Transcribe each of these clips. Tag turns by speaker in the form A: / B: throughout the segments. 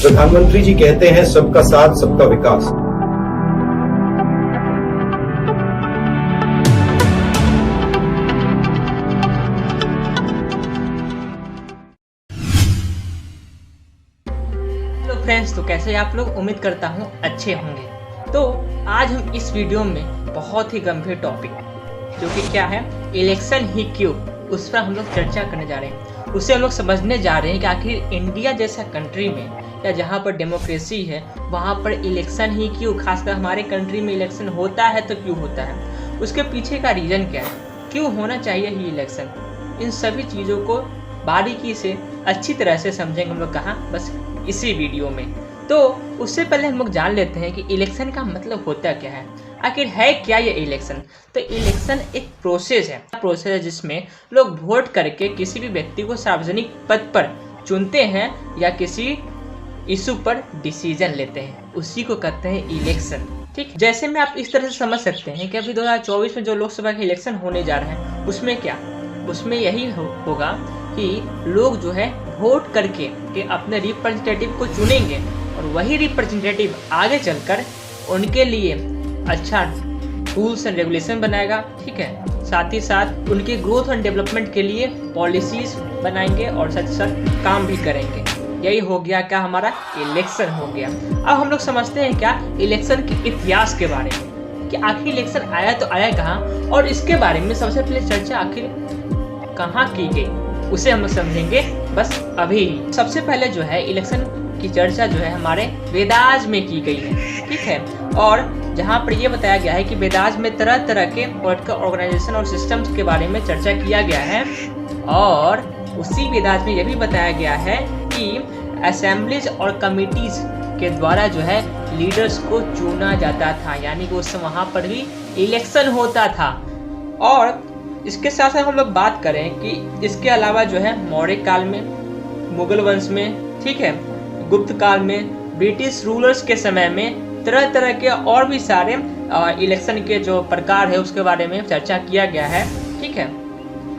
A: प्रधानमंत्री जी कहते हैं सबका साथ सबका विकास।
B: हेलो फ्रेंड्स, तो कैसे आप लोग? उम्मीद करता हूँ अच्छे होंगे। तो आज हम इस वीडियो में बहुत ही गंभीर टॉपिक जो कि क्या है, इलेक्शन ही क्यों, उस पर हम लोग चर्चा करने जा रहे हैं। उससे हम लोग समझने जा रहे हैं कि आखिर इंडिया जैसा कंट्री में या जहाँ पर डेमोक्रेसी है वहाँ पर इलेक्शन ही क्यों, खासकर हमारे कंट्री में इलेक्शन होता है तो क्यों होता है, उसके पीछे का रीज़न क्या है, क्यों होना चाहिए ही इलेक्शन। इन सभी चीज़ों को बारीकी से अच्छी तरह से समझेंगे हम लोग कहाँ, बस इसी वीडियो में। तो उससे पहले हम लोग जान लेते हैं कि इलेक्शन का मतलब होता क्या है, आखिर है क्या ये इलेक्शन। तो इलेक्शन एक प्रोसेस है जिसमें लोग वोट करके किसी भी व्यक्ति को सार्वजनिक पद पर चुनते हैं या किसी इशू पर डिसीजन लेते हैं, उसी को कहते हैं इलेक्शन। ठीक, जैसे में आप इस तरह से समझ सकते हैं कि अभी 2024 में जो लोकसभा के इलेक्शन होने जा रहे हैं उसमें यही होगा कि लोग जो है वोट करके कि अपने रिप्रेजेंटेटिव को चुनेंगे और वही रिप्रेजेंटेटिव आगे चलकर उनके लिए अच्छा रूल्स एंड रेगुलेशन बनाएगा। ठीक है, साथ ही साथ उनके ग्रोथ एंड डेवलपमेंट के लिए पॉलिसीज बनाएंगे और साथ ही साथ काम भी करेंगे। यही हो गया क्या, हमारा इलेक्शन हो गया। अब हम लोग समझते हैं क्या इलेक्शन के इतिहास के बारे में कि आखिर इलेक्शन आया तो आया कहाँ, और इसके बारे में सबसे पहले चर्चा आखिर कहाँ की गई उसे हम लोग समझेंगे बस अभी। सबसे पहले जो है इलेक्शन की चर्चा जो है हमारे वेदास में की गई है। ठीक है, और जहाँ पर यह बताया गया है कि वेदास में तरह तरह के पॉलिटिकल ऑर्गेनाइजेशन और सिस्टम्स के बारे में चर्चा किया गया है, और उसी वेदास में यह भी बताया गया है कि असेंबलीज और कमिटीज के द्वारा जो है लीडर्स को चुना जाता था, यानी कि उससे वहाँ पर भी इलेक्शन होता था। और इसके साथ साथ हम लोग बात करें कि इसके अलावा जो है मौर्य काल में, मुगल वंश में, ठीक है, गुप्त काल में, ब्रिटिश रूलर्स के समय में तरह तरह के और भी सारे इलेक्शन के जो प्रकार है उसके बारे में चर्चा किया गया है। ठीक है,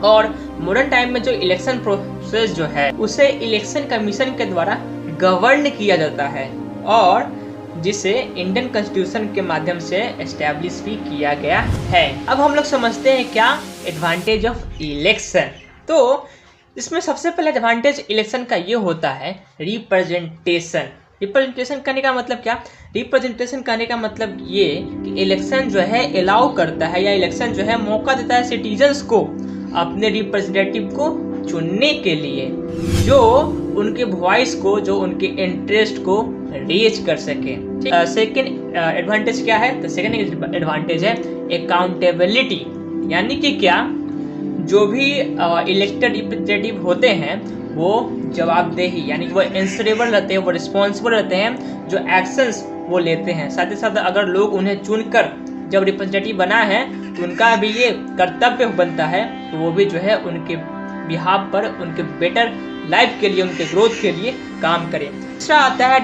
B: और मॉडर्न टाइम में जो इलेक्शन प्रोसेस जो है उसे इलेक्शन कमीशन के द्वारा गवर्न किया जाता है और जिसे इंडियन कॉन्स्टिट्यूशन के माध्यम से एस्टैब्लिश भी किया गया है। अब हम लोग समझते हैं क्या एडवांटेज ऑफ इलेक्शन। तो इसमें सबसे पहले एडवांटेज इलेक्शन का ये होता है रिप्रेजेंटेशन। रिप्रेजेंटेशन करने का मतलब क्या, रिप्रेजेंटेशन करने का मतलब ये कि इलेक्शन जो है अलाउ करता है या इलेक्शन जो है मौका देता है सिटीजन्स को अपने रिप्रेजेंटेटिव को चुनने के लिए जो उनके वॉइस को, जो उनके इंटरेस्ट को रीच कर सके। सेकेंड एडवांटेज क्या है, तो सेकेंड एडवांटेज है अकाउंटेबिलिटी, यानी कि क्या, जो भी इलेक्टेड रिप्रेजेंटेटिव होते हैं वो जवाबदेही, यानी कि वो आंसरेबल रहते हैं, वो रिस्पॉन्सिबल रहते हैं, जो एक्शंस वो लेते हैं। साथ ही साथ अगर लोग उन्हें चुनकर जब रिप्रेजेंटेटिव बना है तो उनका भी ये कर्तव्य बनता है तो वो भी जो है उनके बिहाफ पर, उनके बेटर लाइफ के लिए, उनके ग्रोथ के लिए काम करें। दूसरा आता है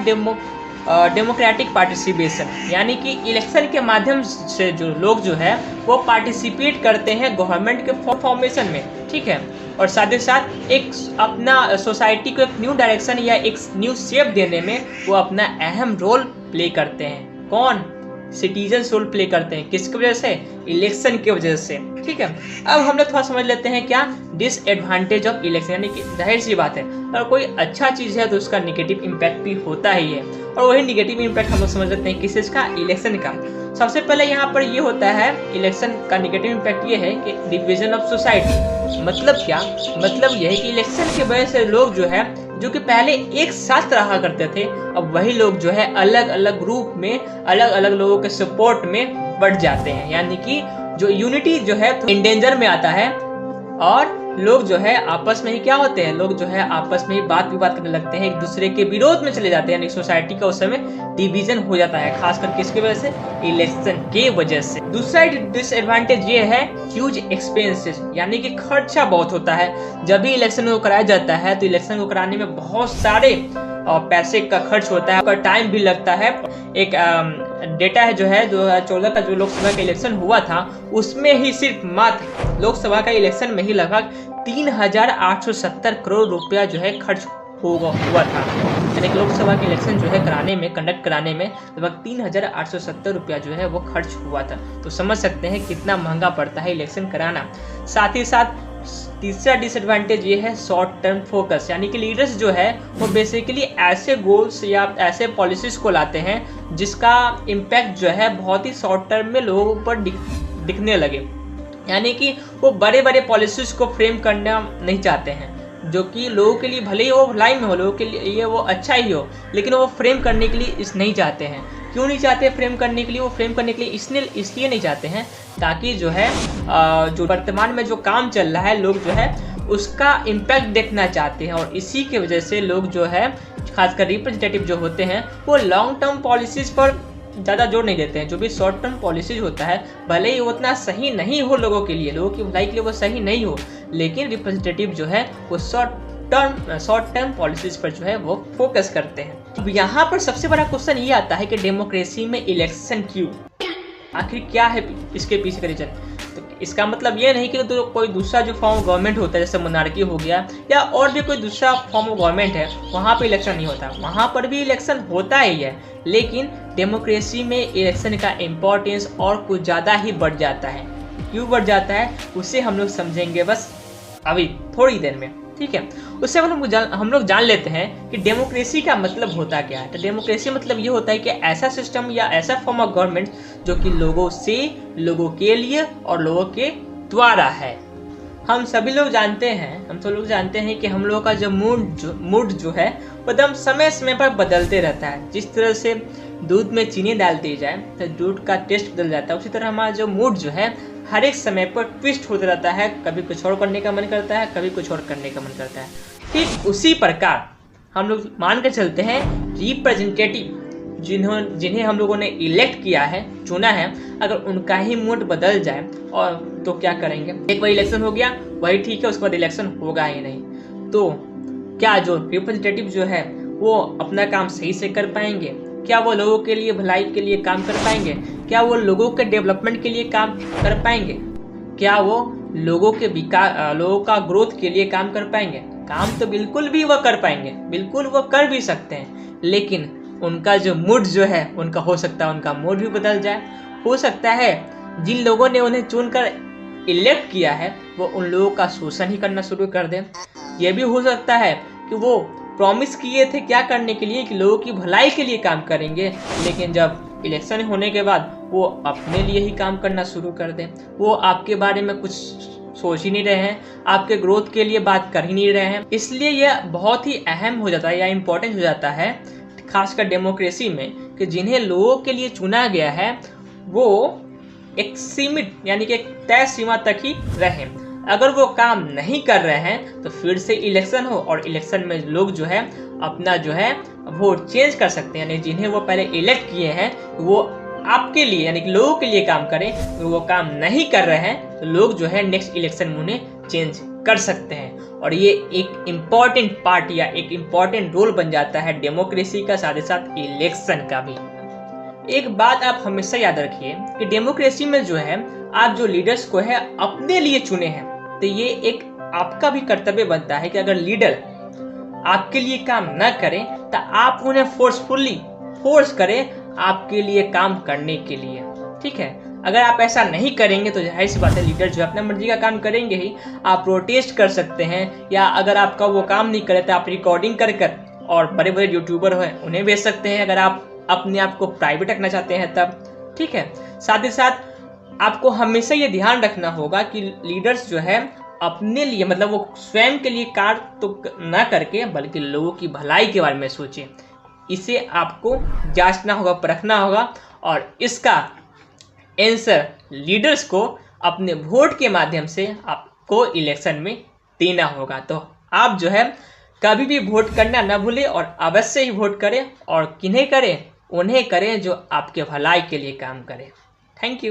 B: डेमोक्रेटिक पार्टिसिपेशन, यानी कि इलेक्शन के माध्यम से जो लोग जो है वो पार्टिसिपेट करते हैं गवर्नमेंट के फॉर्मेशन में। ठीक है, और साथ ही साथ एक अपना सोसाइटी को एक न्यू डायरेक्शन या एक न्यू शेप देने में वो अपना अहम रोल प्ले करते हैं। कौन? सिटीजन्स रोल प्ले करते हैं, किसकी वजह से? इलेक्शन की वजह से। ठीक है, अब हम लोग थोड़ा समझ लेते हैं क्या डिसएडवांटेज ऑफ इलेक्शन, यानी कि जाहिर सी बात है अगर कोई अच्छा चीज़ है तो उसका निगेटिव इम्पैक्ट भी होता ही है, और वही निगेटिव इम्पैक्ट हम लोग समझ लेते हैं किस चीज़ का, इलेक्शन का। सबसे पहले यहाँ पर ये होता है इलेक्शन का निगेटिव इम्पैक्ट ये है कि डिविजन ऑफ सोसाइटी। मतलब क्या, मतलब यह है कि इलेक्शन की वजह से लोग जो है, जो कि पहले एक साथ रहा करते थे, अब वही लोग जो है अलग अलग ग्रुप में, अलग अलग लोगों के सपोर्ट में बढ़ जाते हैं, यानी कि जो यूनिटी जो है तो इंडेंजर में आता है, और लोग जो है आपस में ही क्या होते हैं, लोग जो है आपस में ही बात विवाद करने लगते हैं, एक दूसरे के विरोध में चले जाते हैं, यानी सोसाइटी का उस समय डिवीजन हो जाता है, खासकर किसकी वजह से? इलेक्शन के वजह से। दूसरा डिसएडवांटेज ये है ह्यूज एक्सपेंसेस, यानी कि खर्चा बहुत होता है। जब भी इलेक्शन को कराया जाता है तो इलेक्शन को कराने में बहुत सारे पैसे का खर्च होता है, टाइम भी लगता है। एक डेटा है जो है 2014 का जो लोकसभा का इलेक्शन हुआ था उसमें ही सिर्फ मात्र लोकसभा का इलेक्शन में ही लगभग 3,870 करोड़ रुपया जो है खर्च हुआ था। यानी कि लोकसभा के इलेक्शन जो है कंडक्ट कराने में लगभग 3,870 रुपया जो है वो खर्च हुआ था। तो समझ सकते हैं कितना महंगा पड़ता है इलेक्शन कराना। साथ ही साथ तीसरा डिसएडवांटेज ये है शॉर्ट टर्म फोकस, यानी कि लीडर्स जो है वो बेसिकली ऐसे गोल्स या ऐसे पॉलिसीज को लाते हैं जिसका इम्पैक्ट जो है बहुत ही शॉर्ट टर्म में लोगों पर दिखने लगे। यानी कि वो बड़े बड़े पॉलिसीज को फ्रेम करना नहीं चाहते हैं, जो कि लोगों के लिए भले ही वो भलाई में हो, लोगों के लिए वो अच्छा ही हो, लेकिन वो फ्रेम करने के लिए नहीं चाहते हैं। क्यों नहीं चाहते फ्रेम करने के लिए? वो फ्रेम करने के लिए इसलिए नहीं चाहते हैं ताकि जो है जो वर्तमान में जो काम चल रहा है लोग जो है उसका इम्पैक्ट देखना चाहते हैं, और इसी के वजह से लोग जो है खासकर रिप्रेजेंटेटिव जो होते हैं वो लॉन्ग टर्म पॉलिसीज पर ज़्यादा जोर नहीं देते हैं। जो भी शॉर्ट टर्म पॉलिसीज होता है भले ही उतना सही नहीं हो लोगों के लिए, लोगों की भलाई के लिए वो सही नहीं हो, लेकिन रिप्रेजेंटेटिव जो है वो शॉर्ट टर्म पॉलिसीज पर जो है वो फोकस करते हैं। तो यहाँ पर सबसे बड़ा क्वेश्चन ये आता है कि डेमोक्रेसी में इलेक्शन क्यों, आखिर क्या है इसके पीछे का रीजन? तो इसका मतलब ये नहीं कि तो कोई दूसरा जो फॉर्म ऑफ गवर्नमेंट होता है जैसे मोनार्की हो गया या और भी कोई दूसरा फॉर्म ऑफ गवर्नमेंट है वहाँ पे इलेक्शन नहीं होता, वहाँ पर भी इलेक्शन होता ही है, लेकिन डेमोक्रेसी में इलेक्शन का इम्पोर्टेंस और कुछ ज़्यादा ही बढ़ जाता है। क्यों बढ़ जाता है उसे हम लोग समझेंगे बस अभी थोड़ी देर में, ठीक है। उससे हम लोग जान लेते हैं कि डेमोक्रेसी का मतलब होता क्या है। तो डेमोक्रेसी मतलब ये होता है कि ऐसा सिस्टम या ऐसा फॉर्म ऑफ गवर्नमेंट जो कि लोगों से, लोगों के लिए और लोगों के द्वारा है। हम सभी लोग जानते हैं कि हम लोगों का जो मूड जो है वो एकदम समय समय पर बदलते रहता है। जिस तरह से दूध में चीनी डाल दी जाए तो दूध का टेस्ट बदल जाता है, उसी तरह हमारा जो मूड जो है हर एक समय पर ट्विस्ट होता रहता है। कभी कुछ और करने का मन करता है, कभी कुछ और करने का मन करता है। ठीक उसी प्रकार हम लोग मान कर चलते हैं रिप्रेजेंटेटिव जिन्हें हम लोगों ने इलेक्ट किया है, चुना है, अगर उनका ही मूड बदल जाए और तो क्या करेंगे? एक बार इलेक्शन हो गया वही ठीक है, उसके बाद इलेक्शन होगा ही नहीं। तो क्या जो रिप्रेजेंटेटिव जो है वो अपना काम सही से कर पाएंगे? क्या वो लोगों के लिए भलाई के लिए काम कर पाएंगे? क्या वो लोगों के डेवलपमेंट के लिए काम कर पाएंगे? क्या वो लोगों का ग्रोथ के लिए काम कर पाएंगे? काम तो बिल्कुल भी वो कर पाएंगे, बिल्कुल वो कर भी सकते हैं, लेकिन उनका जो मूड जो है उनका हो सकता है उनका मूड भी बदल जाए। हो सकता है जिन लोगों ने उन्हें चुनकर इलेक्ट किया है वो उन लोगों का शोषण ही करना शुरू कर दें। यह भी हो सकता है कि वो प्रॉमिस किए थे क्या करने के लिए कि लोगों की भलाई के लिए काम करेंगे, लेकिन जब इलेक्शन होने के बाद वो अपने लिए ही काम करना शुरू कर दें। वो आपके बारे में कुछ सोच ही नहीं रहे हैं, आपके ग्रोथ के लिए बात कर ही नहीं रहे हैं। इसलिए यह बहुत ही अहम हो जाता है या इम्पोर्टेंट हो जाता है खासकर डेमोक्रेसी में कि जिन्हें लोगों के लिए चुना गया है वो एक सीमित यानी कि एक तय सीमा तक ही रहें। अगर वो काम नहीं कर रहे हैं तो फिर से इलेक्शन हो और इलेक्शन में लोग जो है अपना जो है वोट चेंज कर सकते हैं। यानी जिन्हें वो पहले इलेक्ट किए हैं वो आपके लिए यानी कि लोगों के लिए काम करें, तो वो काम नहीं कर रहे हैं तो लोग जो है नेक्स्ट इलेक्शन में उन्हें चेंज कर सकते हैं। और ये एक इम्पॉर्टेंट पार्ट या एक इम्पॉर्टेंट रोल बन जाता है डेमोक्रेसी का, साथ ही साथ इलेक्शन का भी। एक बात आप हमेशा याद रखिए कि डेमोक्रेसी में जो है आप जो लीडर्स को है अपने लिए चुने हैं, तो ये एक आपका भी कर्तव्य बनता है कि अगर लीडर आपके लिए काम न करें तो आप उन्हें फोर्स करें आपके लिए काम करने के लिए, ठीक है। अगर आप ऐसा नहीं करेंगे तो जाहिर सी बात है लीडर जो है अपने मर्जी का काम करेंगे ही। आप प्रोटेस्ट कर सकते हैं या अगर आपका वो काम नहीं करे तो आप रिकॉर्डिंग कर और बड़े बड़े यूट्यूबर हैं उन्हें भेज सकते हैं अगर आप अपने आप को प्राइवेट रखना चाहते हैं तब, ठीक है। साथ ही साथ आपको हमेशा ये ध्यान रखना होगा कि लीडर्स जो है अपने लिए मतलब वो स्वयं के लिए कार्य तो ना करके बल्कि लोगों की भलाई के बारे में सोचें। इसे आपको जांचना होगा, परखना होगा और इसका आंसर लीडर्स को अपने वोट के माध्यम से आपको इलेक्शन में देना होगा। तो आप जो है कभी भी वोट करना ना भूलें और अवश्य ही वोट करें और किन्हें करें, उन्हें करें जो आपके भलाई के लिए काम करें। Thank you.